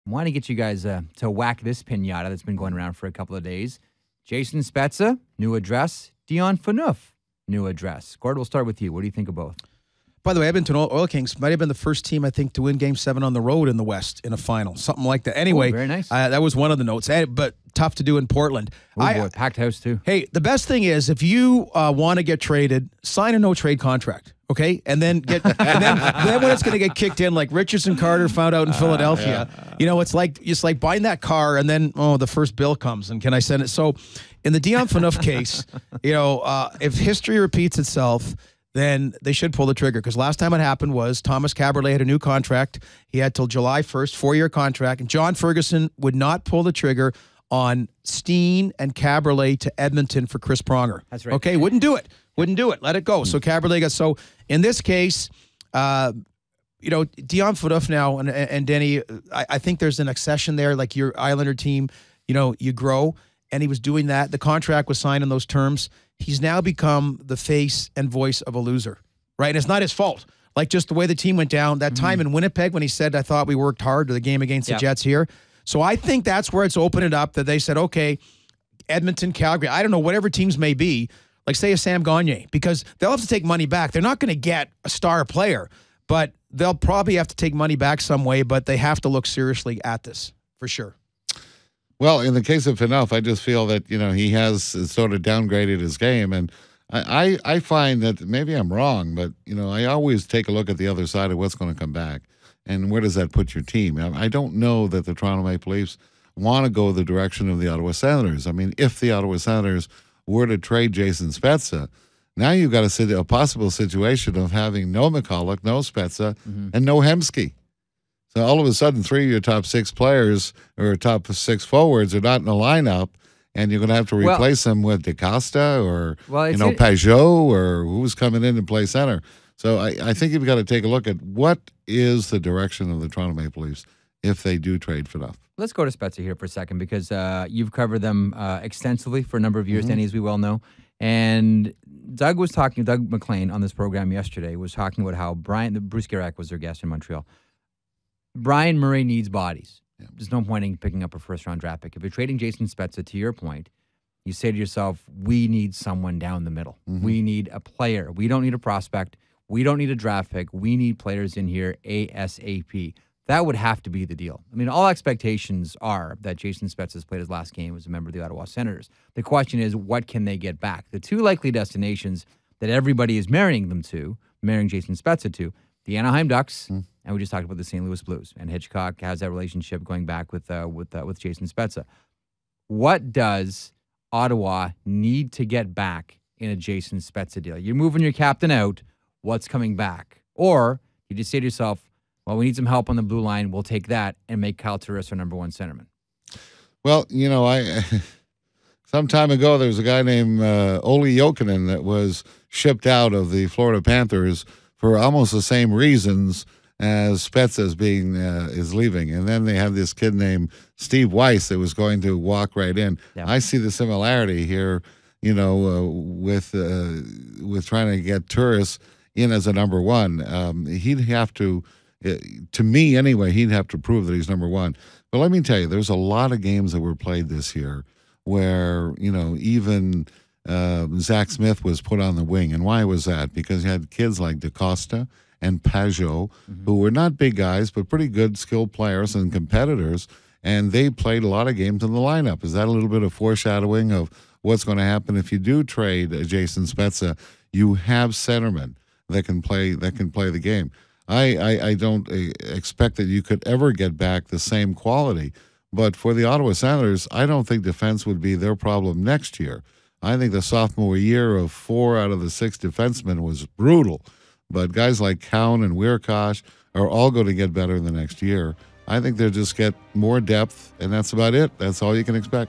want to get you guys to whack this pinata that's been going around for a couple of days. Jason Spezza, new address. Dion Phaneuf, new address. Gord, we'll start with you. What do you think of both? By the way, Edmonton Oil Kings might have been the first team, I think, to win Game 7 on the road in the West in a final. Something like that. Anyway, very nice. That was one of the notes, but tough to do in Portland. Boy, packed house too. Hey, the best thing is if you want to get traded, sign a no-trade contract, okay? And then then when it's going to get kicked in, like Richardson Carter found out in Philadelphia, it's like buying that car and then, the first bill comes and can I send it? So in the Dion Phaneuf case, if history repeats itself, then they should pull the trigger, because last time it happened was Thomas Caberlet had a new contract. He had till July 1st, 4-year contract, and John Ferguson would not pull the trigger on Steen and Caberlet to Edmonton for Chris Pronger. That's right. Okay, wouldn't do it. Let it go. So Caberlet got, so in this case, Dion Phaneuf now and Denny, I think there's an accession there, like your Islander team, you grow, and he was doing that. The contract was signed on those terms. He's now become the face and voice of a loser, right? And it's not his fault. Like, just the way the team went down, that time in Winnipeg when he said, I thought we worked hard, to the game against the Jets here. So I think that's where it's opened it up, that they said, okay, Edmonton, Calgary, I don't know, whatever teams may be, like say a Sam Gagner, because they'll have to take money back. They're not going to get a star player, but they'll probably have to take money back some way, but they have to look seriously at this, for sure. Well, in the case of Phaneuf, I just feel that, he has sort of downgraded his game. And I find that, maybe I'm wrong, but, I always take a look at the other side of what's going to come back. And where does that put your team? I don't know that the Toronto Maple Leafs want to go the direction of the Ottawa Senators. I mean, if the Ottawa Senators were to trade Jason Spezza, now you've got a possible situation of having no McCulloch, no Spezza, and no Hemsky. So all of a sudden, 3 of your top 6 players or top 6 forwards are not in the lineup, and you're going to have to replace them with DaCosta or Pajot or who's coming in to play center. So I think you've got to take a look at what is the direction of the Toronto Maple Leafs if they do trade Phaneuf. Let's go to Spezza here for a second, because you've covered them extensively for a number of years, Danny, as we well know. And Doug McLean on this program yesterday was talking about how Bruce Garak was their guest in Montreal. Brian Murray needs bodies. There's no point in picking up a first-round draft pick. If you're trading Jason Spezza, to your point, you say to yourself, we need someone down the middle. We need a player. We don't need a prospect. We don't need a draft pick. We need players in here ASAP. That would have to be the deal. I mean, all expectations are that Jason Spezza's played his last game as a member of the Ottawa Senators. The question is, what can they get back? The two likely destinations that everybody is marrying Jason Spezza to, the Anaheim Ducks, and we just talked about the St. Louis Blues. And Hitchcock has that relationship going back with Jason Spezza. What does Ottawa need to get back in a Jason Spezza deal? You're moving your captain out. What's coming back? Or you just say to yourself, well, we need some help on the blue line. We'll take that and make Kyle Turris our number 1 centerman. Well, some time ago, there was a guy named Olli Jokinen that was shipped out of the Florida Panthers for almost the same reasons as Spezza is leaving. And then they have this kid named Steve Weiss that was going to walk right in. Yeah. I see the similarity here, with trying to get Turris in as a number 1. He'd have to me anyway, he'd have to prove that he's number 1. But let me tell you, there's a lot of games that were played this year where, even Zach Smith was put on the wing. And why was that? Because you had kids like DaCosta and Pajot, who were not big guys, but pretty good skilled players and competitors, and they played a lot of games in the lineup. Is that a little bit of foreshadowing of what's going to happen if you do trade Jason Spezza? You have centermen that can play the game. I don't expect that you could ever get back the same quality, but for the Ottawa Senators, I don't think defense would be their problem next year. I think the sophomore year of 4 out of the 6 defensemen was brutal. But guys like Cowan and Weirkosh are all going to get better in the next year. I think they'll just get more depth, and that's about it. That's all you can expect.